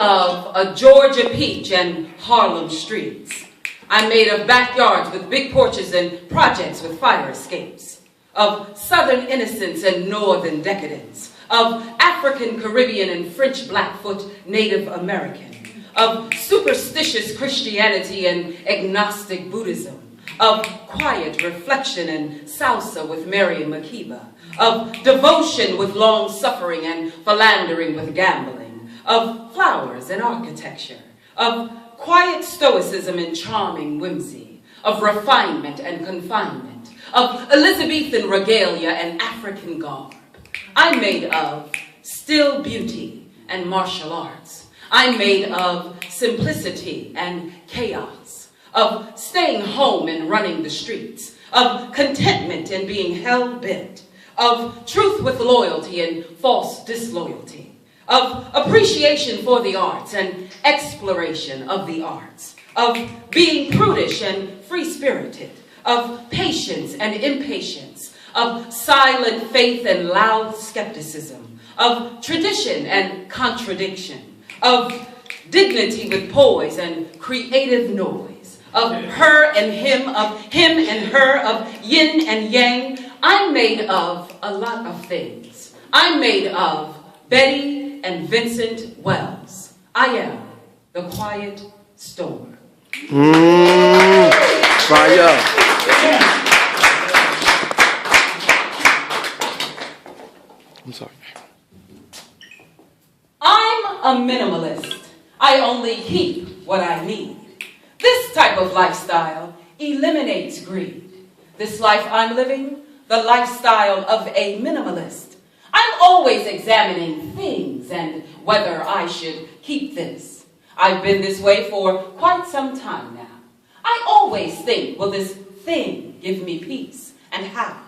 of a Georgia peach and Harlem streets. I'm made of backyards with big porches and projects with fire escapes, of Southern innocence and Northern decadence, of African, Caribbean, and French Blackfoot Native American, of superstitious Christianity and agnostic Buddhism, of quiet reflection and salsa with Mary Makeba, of devotion with long suffering and philandering with gambling, of flowers and architecture, of quiet stoicism and charming whimsy, of refinement and confinement, of Elizabethan regalia and African garb. I'm made of still beauty and martial arts. I'm made of simplicity and chaos, of staying home and running the streets, of contentment and being hell-bent, of truth with loyalty and false disloyalty, of appreciation for the arts and exploration of the arts, of being prudish and free-spirited, of patience and impatience, of silent faith and loud skepticism, of tradition and contradiction, of dignity with poise and creative noise, of her and him and her, of yin and yang. I'm made of a lot of things. I'm made of Betty and Vincent Wells. I am the quiet storm. Fire. I'm sorry. I'm a minimalist. I only keep what I need. This type of lifestyle eliminates greed. This life I'm living, the lifestyle of a minimalist. I'm always examining things and whether I should keep this. I've been this way for quite some time now. I always think, will this thing give me peace, and how?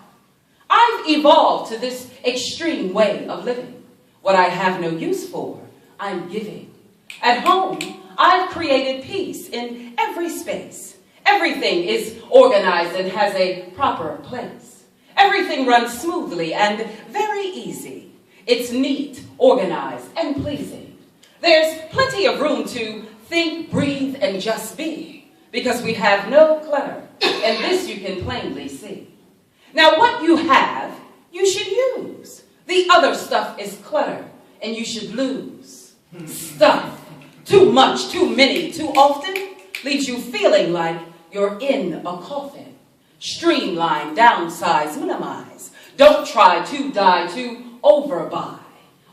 I've evolved to this extreme way of living. What I have no use for, I'm giving. At home, I've created peace in every space. Everything is organized and has a proper place. Everything runs smoothly and very easy. It's neat, organized, and pleasing. There's plenty of room to think, breathe, and just be, because we have no clutter, and this you can plainly see. Now, what you have, you should use. The other stuff is clutter, and you should lose. Stuff, too much, too many, too often, leaves you feeling like you're in a coffin. Streamline, downsize, minimize. Don't try to die to overbuy.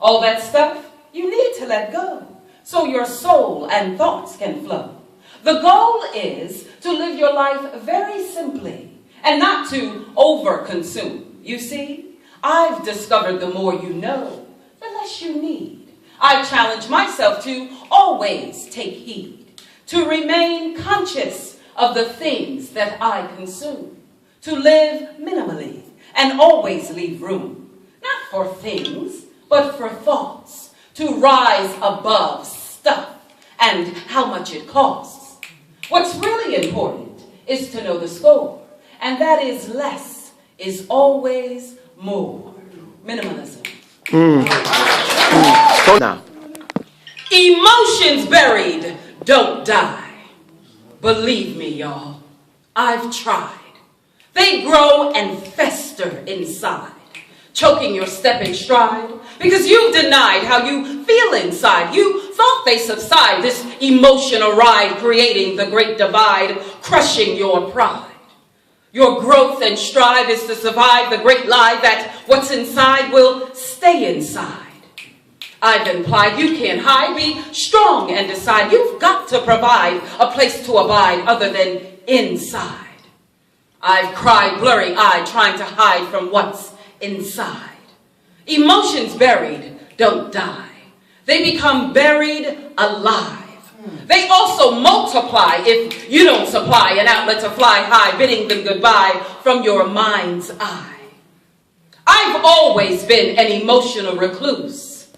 All that stuff, you need to let go, so your soul and thoughts can flow. The goal is to live your life very simply, and not to overconsume. You see, I've discovered the more you know, the less you need. I challenge myself to always take heed, to remain conscious of the things that I consume, to live minimally and always leave room, not for things, but for thoughts, to rise above stuff and how much it costs. What's really important is to know the score, and that is less is always more. Minimalism. So now. Emotions buried don't die. Believe me, y'all, I've tried. They grow and fester inside, choking your step and stride, because you've denied how you feel inside. You thought they subside, this emotional ride, creating the great divide, crushing your pride. Your growth and strive is to survive the great lie that what's inside will stay inside. I've implied you can't hide, be strong and decide. You've got to provide a place to abide other than inside. I've cried blurry-eyed, trying to hide from what's inside. Emotions buried don't die. They become buried alive. They also multiply if you don't supply an outlet to fly high, bidding them goodbye from your mind's eye. I've always been an emotional recluse,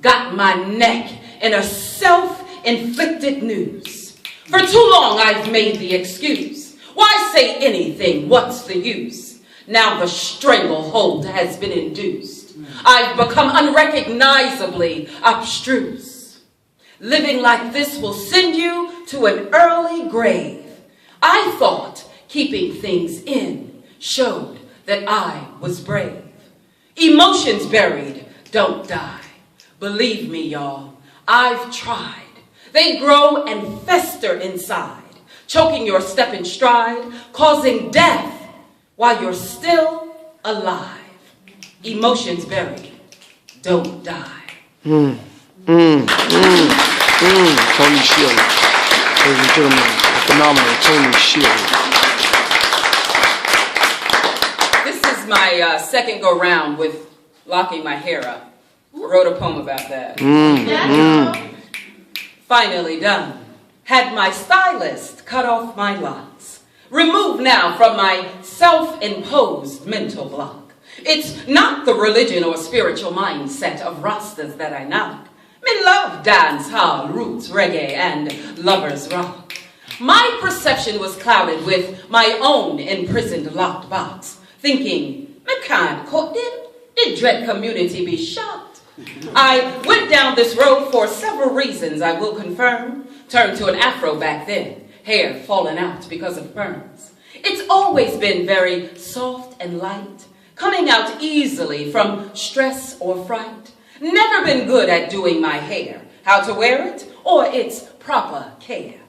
got my neck in a self-inflicted noose. For too long I've made the excuse. Why say anything? What's the use? Now the stranglehold has been induced. I've become unrecognizably abstruse. Living like this will send you to an early grave. I thought keeping things in showed that I was brave. Emotions buried don't die. Believe me, y'all, I've tried. They grow and fester inside, choking your step and stride, causing death while you're still alive. Emotions buried don't die. Tonie Sheeley. Ladies and gentlemen, the phenomenal Tonie Sheeley. This is my second go round with locking my hair up. I wrote a poem about that. Finally done. Had my stylist cut off my locks. Removed now from my self-imposed mental block. It's not the religion or spiritual mindset of Rastas that I knock. Men love dance hall, roots, reggae, and lovers rock. My perception was clouded with my own imprisoned locked box, thinking, I can't quote them, the dread community be shocked. I went down this road for several reasons I will confirm. Turned to an afro back then, hair falling out because of perms. It's always been very soft and light, coming out easily from stress or fright. Never been good at doing my hair, how to wear it, or its proper care.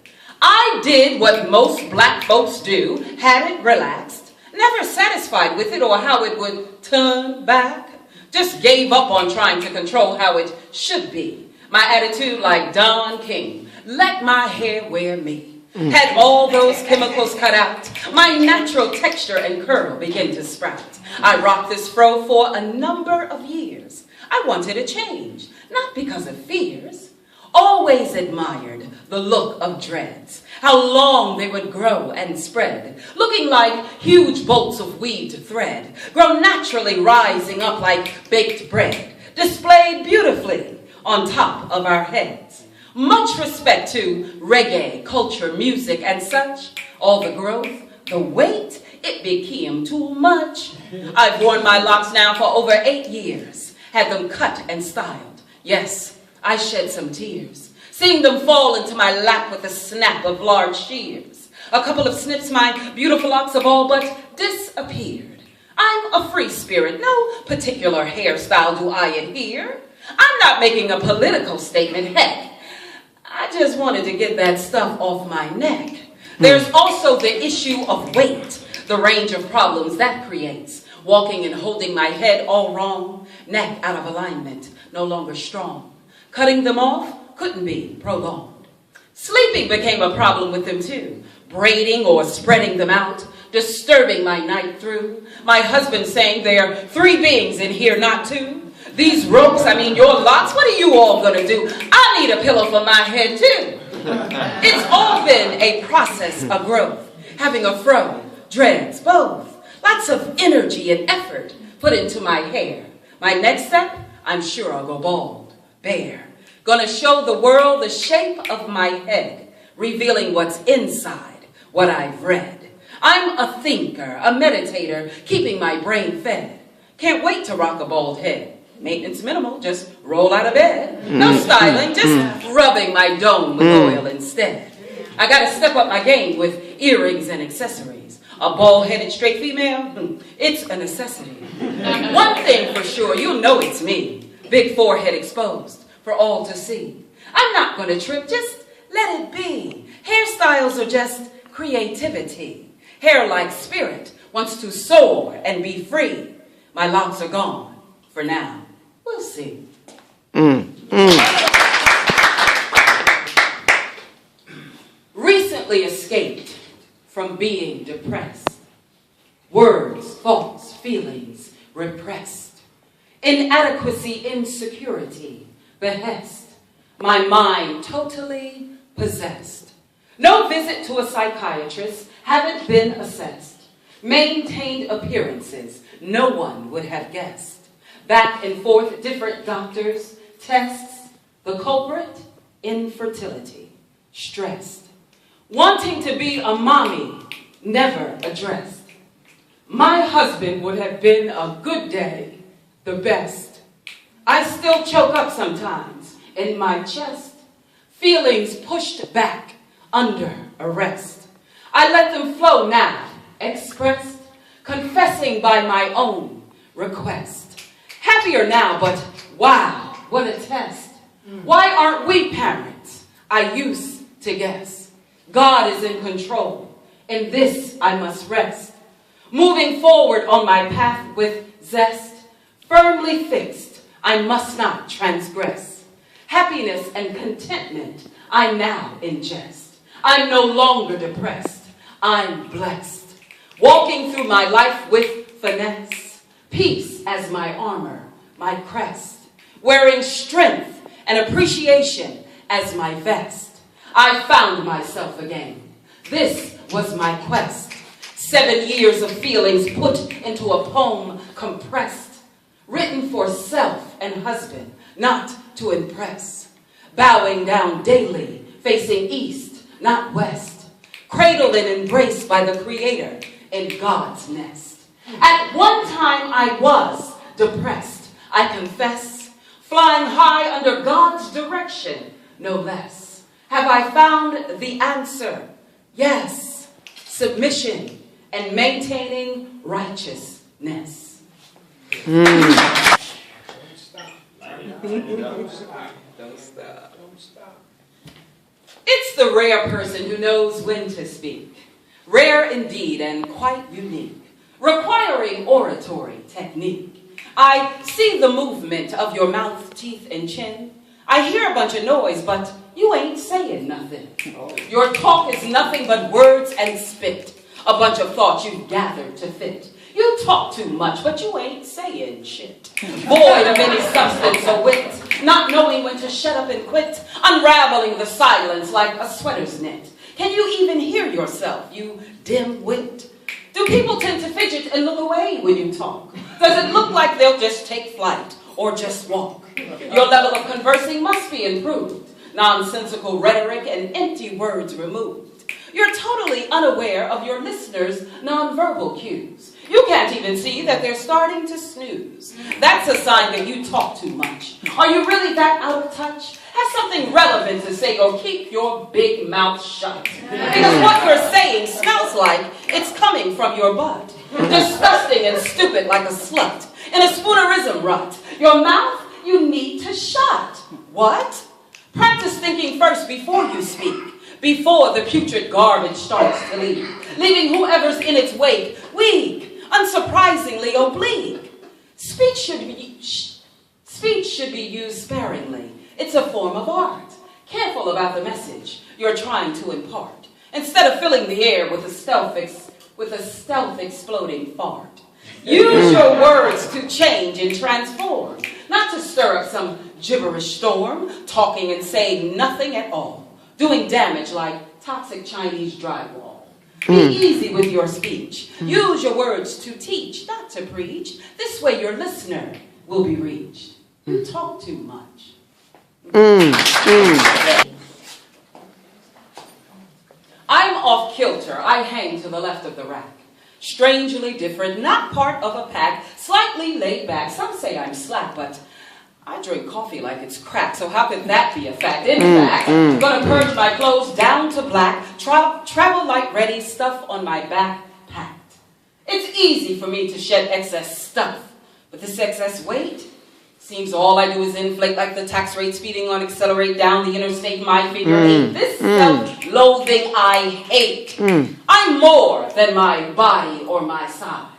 I did what most black folks do, had it relaxed, never satisfied with it or how it would turn back. Just gave up on trying to control how it should be. My attitude like Don King, let my hair wear me. Had all those chemicals cut out, my natural texture and curl began to sprout. I rocked this fro for a number of years. I wanted a change, not because of fears. Always admired the look of dreads, how long they would grow and spread, looking like huge bolts of weaved thread, grow naturally rising up like baked bread, displayed beautifully on top of our heads. Much respect to reggae, culture, music, and such. All the growth, the weight, it became too much. I've worn my locks now for over 8 years, had them cut and styled. Yes, I shed some tears, seeing them fall into my lap with a snap of large shears. A couple of snips, my beautiful locks have all but disappeared. I'm a free spirit, no particular hairstyle do I adhere. I'm not making a political statement, heck. I just wanted to get that stuff off my neck. There's also the issue of weight, the range of problems that creates. Walking and holding my head all wrong, neck out of alignment, no longer strong. Cutting them off couldn't be prolonged. Sleeping became a problem with them too. Braiding or spreading them out, disturbing my night through. My husband saying there are 3 beings in here, not 2. These ropes, your locks, what are you all gonna do? I need a pillow for my head too. It's all been a process of growth. Having a fro, dreads, both. Lots of energy and effort put into my hair. My next step, I'm sure I'll go bald, bare. Gonna show the world the shape of my head, revealing what's inside, what I've read. I'm a thinker, a meditator, keeping my brain fed. Can't wait to rock a bald head. Maintenance minimal, just roll out of bed. No styling, just rubbing my dome with oil instead. I gotta step up my game with earrings and accessories. A bald-headed straight female, it's a necessity. One thing for sure, you'll know it's me. Big forehead exposed for all to see. I'm not gonna trip, just let it be. Hairstyles are just creativity. Hair like spirit wants to soar and be free. My locks are gone for now. We'll see. Recently escaped from being depressed. Words, thoughts, feelings repressed. Inadequacy, insecurity, behest. My mind totally possessed. No visit to a psychiatrist, haven't been assessed. Maintained appearances, no one would have guessed. Back and forth, different doctors, tests. The culprit, infertility, stressed. Wanting to be a mommy, never addressed. My husband would have been a good day, the best. I still choke up sometimes in my chest. feelings pushed back under arrest. I let them flow now, expressed, confessing by my own request. Happier now, but wow, what a test. Why aren't we parents? I used to guess. God is in control. In this I must rest. Moving forward on my path with zest, firmly fixed, I must not transgress. Happiness and contentment I now ingest. I'm no longer depressed. I'm blessed. Walking through my life with finesse. Peace as my armor, my crest. Wearing strength and appreciation as my vest. I found myself again. This was my quest. 7 years of feelings put into a poem compressed. Written for self and husband, not to impress. Bowing down daily, facing east, not west. Cradled and embraced by the Creator in God's nest. At one time I was depressed, I confess. Flying high under God's direction, no less. Have I found the answer? Yes. Submission and maintaining righteousness. Don't stop. Don't stop. It's the rare person who knows when to speak. Rare indeed and quite unique. Requiring oratory technique. I see the movement of your mouth, teeth, and chin. I hear a bunch of noise, but you ain't saying nothing. Your talk is nothing but words and spit. A bunch of thoughts you've gathered to fit. You talk too much, but you ain't saying shit. Void of any substance or wit. Not knowing when to shut up and quit. Unraveling the silence like a sweater's knit. Can you even hear yourself, you dim wit? Do people tend to fidget and look away when you talk? Does it look like they'll just take flight or just walk? Your level of conversing must be improved. Nonsensical rhetoric and empty words removed. You're totally unaware of your listeners' nonverbal cues. You can't even see that they're starting to snooze. That's a sign that you talk too much. Are you really that out of touch? Have something relevant to say or keep your big mouth shut. Because what you're saying smells like it's coming from your butt. Disgusting and stupid like a slut. In a spoonerism rut. Your mouth you need to shut. What? Practice thinking first before you speak. Before the putrid garbage starts to leak. Leaving whoever's in its wake weak, unsurprisingly oblique. Speech should be used sparingly. It's a form of art. Careful about the message you're trying to impart. Instead of filling the air with a stealth exploding fart. Use your words to change and transform. Not to stir up some gibberish storm. Talking and saying nothing at all. Doing damage like toxic Chinese drywall. Be easy with your speech. Use your words to teach, not to preach. This way your listener will be reached. You talk too much. I'm off kilter. I hang to the left of the rack. Strangely different, not part of a pack. Slightly laid back. Some say I'm slack, but I drink coffee like it's crack, so how could that be a fact? In fact, I'm gonna purge my clothes down to black, travel light ready, stuff on my back packed. It's easy for me to shed excess stuff, but this excess weight seems all I do is inflate like the tax rate speeding on accelerate down the interstate, my figure eight. This self-loathing I hate. I'm more than my body or my size.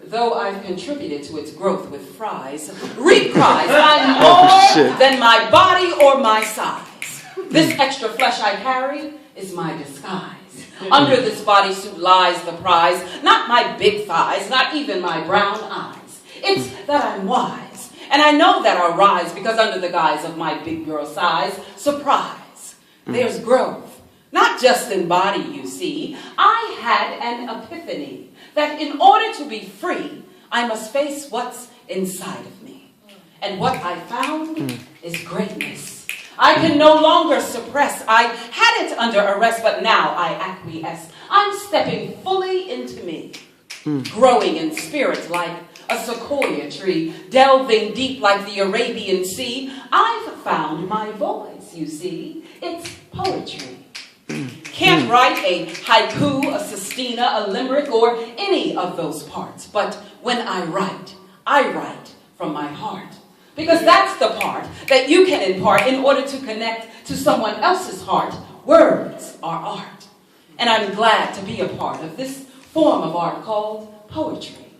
Though I've contributed to its growth with fries, reprise, I'm more than my body or my size. This extra flesh I carry is my disguise. Under this bodysuit lies the prize, not my big thighs, not even my brown eyes. It's that I'm wise, and I know that I'll rise because under the guise of my big girl size, surprise, there's growth. Not just in body, you see. I had an epiphany. That in order to be free, I must face what's inside of me. And what I found is greatness. I can no longer suppress. I had it under arrest, but now I acquiesce. I'm stepping fully into me. Growing in spirit like a sequoia tree. Delving deep like the Arabian Sea. I've found my voice. voice, you see. It's poetry. Can't write a haiku, a sestina, a limerick, or any of those parts. But when I write from my heart. Because that's the part that you can impart in order to connect to someone else's heart. Words are art. And I'm glad to be a part of this form of art called poetry.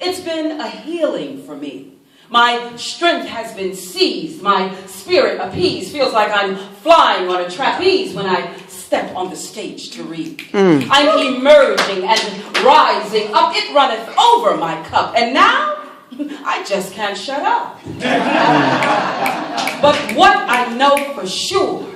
It's been a healing for me. My strength has been seized, my spirit appeased. Feels like I'm flying on a trapeze when I step on the stage to read. I'm emerging and rising up. It runneth over my cup. And now, I just can't shut up. But what I know for sure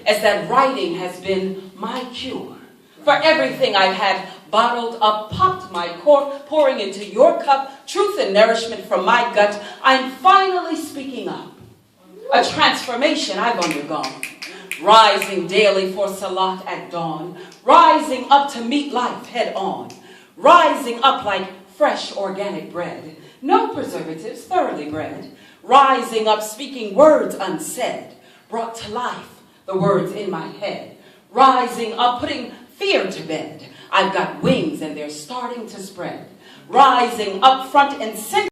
is that writing has been my cure. For everything I've had bottled up, popped my cork, pouring into your cup, truth and nourishment from my gut, I'm finally speaking up. A transformation I've undergone. Rising daily for Salat at dawn. Rising up to meet life head on. Rising up like fresh organic bread. No preservatives, thoroughly bred. Rising up, speaking words unsaid. Brought to life the words in my head. Rising up, putting fear to bed. I've got wings and they're starting to spread. Rising up front and center.